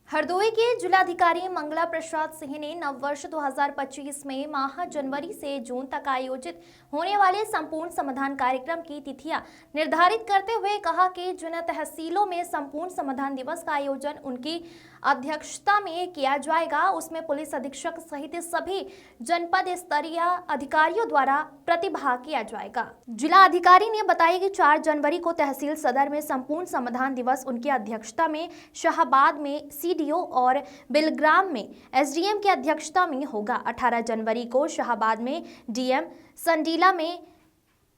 हरदोई के जिलाधिकारी मंगला प्रसाद सिंह ने नववर्ष 2025 में माह जनवरी से जून तक आयोजित होने वाले संपूर्ण समाधान कार्यक्रम की तिथियां निर्धारित करते हुए कहा कि जिन तहसीलों में संपूर्ण समाधान दिवस का आयोजन उनकी अध्यक्षता में किया जाएगा उसमें पुलिस अधीक्षक सहित सभी जनपद स्तरीय अधिकारियों द्वारा प्रतिभाग किया जाएगा। जिला अधिकारी ने बताया कि 4 जनवरी को तहसील सदर में संपूर्ण समाधान दिवस उनकी अध्यक्षता में, शाहबाद में सीडीओ और बिलग्राम में एसडीएम की अध्यक्षता में होगा। 18 जनवरी को शाहबाद में डीएम, संडीला में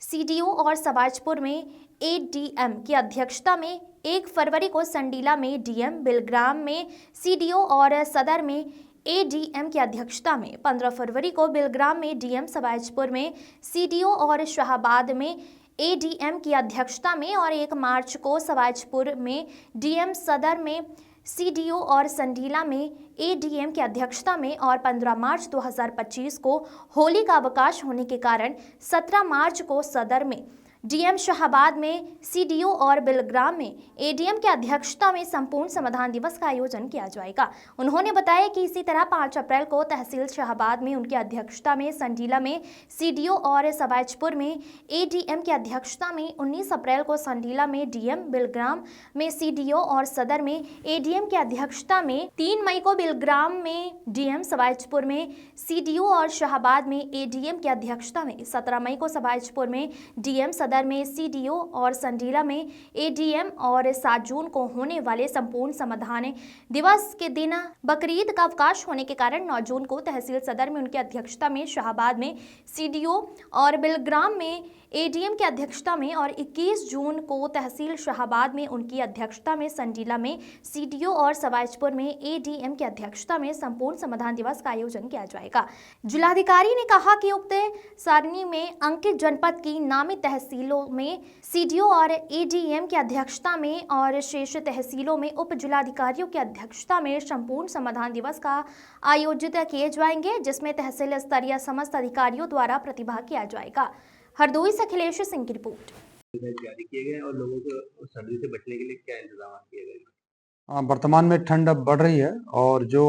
सीडीओ और सवाजपुर में एडीएम की अध्यक्षता में, 1 फरवरी को संडीला में डीएम, बिलग्राम में सीडीओ और सदर में एडीएम की अध्यक्षता में, 15 फरवरी को बिलग्राम में डीएम, सवाजपुर में सीडीओ और शाहबाद में एडीएम की अध्यक्षता में और 1 मार्च को सवाजपुर में डीएम, सदर में सीडीओ और संडीला में एडीएम की अध्यक्षता में और 15 मार्च 2025 को होली का अवकाश होने के कारण 17 मार्च को सदर में डीएम, शाहबाद में सीडीओ और बिलग्राम में एडीएम की अध्यक्षता में संपूर्ण समाधान दिवस का आयोजन किया जाएगा। उन्होंने बताया कि इसी तरह 5 अप्रैल को तहसील शाहबाद में उनकी अध्यक्षता में, संडीला में सीडीओ और सवाजपुर में एडीएम की अध्यक्षता में, 19 अप्रैल को संडीला में डीएम, बिलग्राम में सीडीओ और सदर में एडीएम की अध्यक्षता में, 3 मई को बिलग्राम में डीएम, सवाजपुर में सीडीओ और शाहबाद में एडीएम की अध्यक्षता में, 17 मई को सवाजपुर में डीएम, सदर में सीडीओ और संडीला में एडीएम और 7 जून को होने वाले संपूर्ण समाधान दिवस के दिन बकरीद का अवकाश होने के कारण 9 जून को तहसील सदर में उनकी अध्यक्षता में, शाहबाद में सीडीओ और बिलग्राम में एडीएम की अध्यक्षता में और 21 जून को तहसील शाहबाद में उनकी अध्यक्षता में, संडीला में सीडीओ और सवाजपुर में एडीएम की अध्यक्षता में संपूर्ण समाधान दिवस का आयोजन किया जाएगा। जिलाधिकारी ने कहा कि उक्त सारणी में अंकित जनपद की नामित तहसीलों में सीडीओ और एडीएम की अध्यक्षता में और शेष तहसीलों में उप जिलाधिकारियों की अध्यक्षता में संपूर्ण समाधान दिवस का आयोजित किए जाएंगे, जिसमें तहसील स्तरीय समस्त अधिकारियों द्वारा प्रतिभाग किया जाएगा। हरदोई से अखिलेश सिंह की रिपोर्ट। जारी किए गए और लोगों को सर्दी से बचने के लिए क्या इंतजाम किए गए? वर्तमान में ठंड अब बढ़ रही है और जो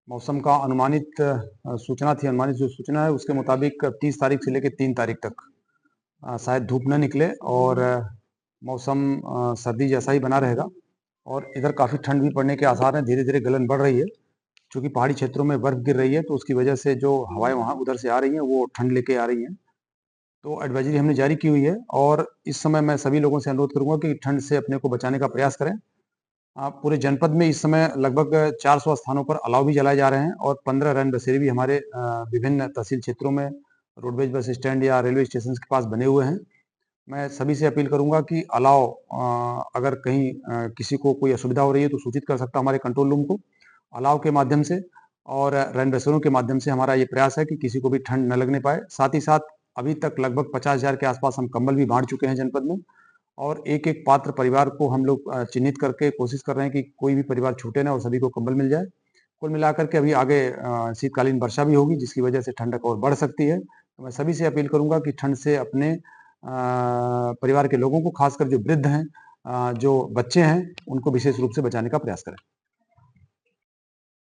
मौसम का अनुमानित सूचना थी, अनुमानित जो सूचना है उसके मुताबिक 30 तारीख से लेकर 3 तारीख तक शायद धूप न निकले और मौसम सर्दी जैसा ही बना रहेगा और इधर काफ़ी ठंड भी पड़ने के आसार हैं। धीरे धीरे गलन बढ़ रही है क्योंकि पहाड़ी क्षेत्रों में बर्फ़ गिर रही है, तो उसकी वजह से जो हवाएं वहाँ उधर से आ रही हैं वो ठंड लेके आ रही हैं। तो एडवाइजरी हमने जारी की हुई है और इस समय मैं सभी लोगों से अनुरोध करूंगा कि ठंड से अपने को बचाने का प्रयास करें। पूरे जनपद में इस समय लगभग 400 स्थानों पर अलाव भी जलाए जा रहे हैं और 15 रैन बसेरे भी हमारे विभिन्न तहसील क्षेत्रों में रोडवेज बस स्टैंड या रेलवे स्टेशन के पास बने हुए हैं। मैं सभी से अपील करूंगा कि अलाव अगर कहीं किसी को कोई असुविधा हो रही है तो सूचित कर सकता हमारे कंट्रोल रूम को अलाव के माध्यम से, और रैन बसेरों के माध्यम से हमारा ये प्रयास है कि किसी को भी ठंड न लगने पाए। साथ ही साथ अभी तक लगभग 50,000 के आसपास हम कंबल भी बांट चुके हैं जनपद में और एक पात्र परिवार को हम लोग चिन्हित करके कोशिश कर रहे हैं कि कोई भी परिवार छूटे ना और सभी को कंबल मिल जाए। कुल मिलाकर के अभी आगे शीतकालीन वर्षा भी होगी जिसकी वजह से ठंडक और बढ़ सकती है। तो मैं सभी से अपील करूंगा कि ठंड से अपने परिवार के लोगों को, खासकर जो वृद्ध हैं, जो बच्चे हैं, उनको विशेष रूप से बचाने का प्रयास करें।